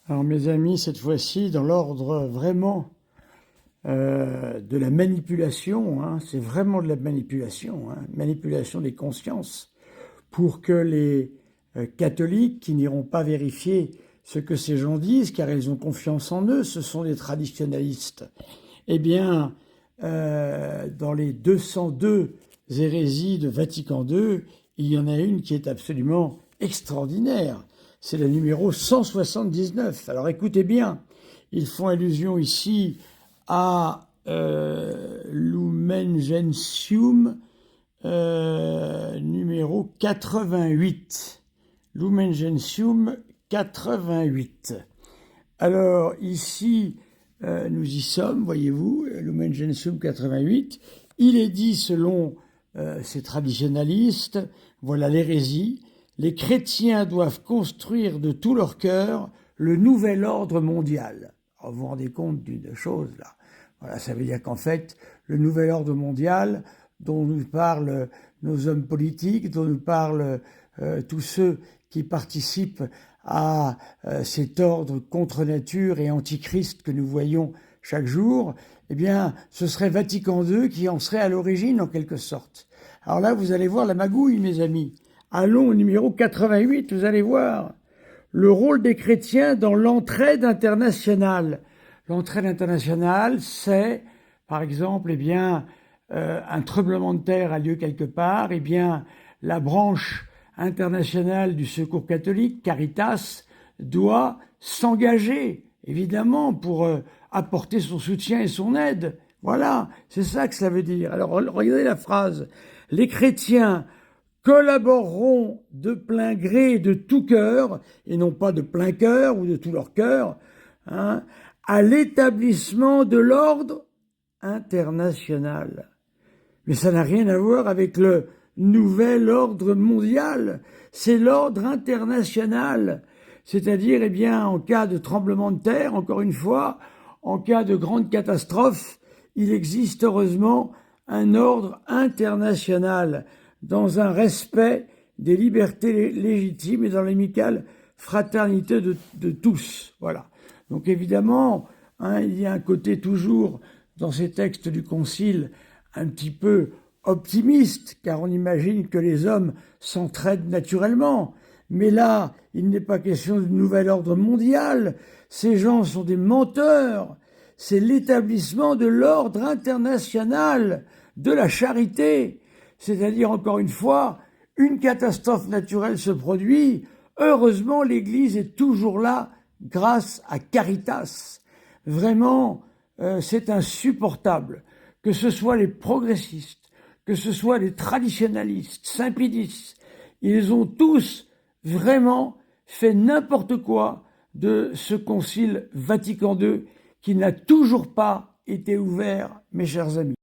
Alors mes amis, cette fois-ci, dans l'ordre vraiment de la manipulation, hein, c'est vraiment de la manipulation, hein, manipulation des consciences, pour que les catholiques qui n'iront pas vérifier ce que ces gens disent, car ils ont confiance en eux, ce sont des traditionalistes. Eh bien, dans les 202 hérésies de Vatican II, il y en a une qui est absolument extraordinaire. C'est la numéro 179. Alors écoutez bien, ils font allusion ici à Lumen Gentium numéro 88. Lumen Gentium 88. Alors ici, nous y sommes, voyez-vous, Lumen Gentium 88. Il est dit selon ces traditionalistes, voilà l'hérésie, les chrétiens doivent construire de tout leur cœur le nouvel ordre mondial. Alors, vous vous rendez compte d'une chose là. Voilà, ça veut dire qu'en fait, le nouvel ordre mondial dont nous parlent nos hommes politiques, dont nous parlent tous ceux qui participent à cet ordre contre nature et antichrist que nous voyons chaque jour, eh bien, ce serait Vatican II qui en serait à l'origine en quelque sorte. Alors là, vous allez voir la magouille, mes amis. Allons au numéro 88, vous allez voir. Le rôle des chrétiens dans l'entraide internationale. L'entraide internationale, c'est, par exemple, eh bien, un tremblement de terre a lieu quelque part, eh bien, la branche internationale du Secours catholique, Caritas, doit s'engager, évidemment, pour apporter son soutien et son aide. Voilà, c'est ça que cela veut dire. Alors, regardez la phrase. Les chrétiens collaboreront de plein gré et de tout cœur, et non pas de plein cœur ou de tout leur cœur, hein, à l'établissement de l'ordre international. Mais ça n'a rien à voir avec le nouvel ordre mondial, c'est l'ordre international. C'est-à-dire, eh bien, en cas de tremblement de terre, encore une fois, en cas de grande catastrophe, il existe heureusement un ordre international dans un respect des libertés légitimes et dans l'amicale fraternité de tous. Voilà. Donc évidemment, hein, il y a un côté toujours dans ces textes du Concile un petit peu optimiste, car on imagine que les hommes s'entraident naturellement. Mais là, il n'est pas question de nouvel ordre mondial. Ces gens sont des menteurs. C'est l'établissement de l'ordre international, de la charité. C'est-à-dire, encore une fois, une catastrophe naturelle se produit. Heureusement, l'Église est toujours là grâce à Caritas. Vraiment, c'est insupportable. Que ce soit les progressistes, que ce soit les traditionalistes, saint-pédistes, ils ont tous vraiment fait n'importe quoi de ce concile Vatican II qui n'a toujours pas été ouvert, mes chers amis.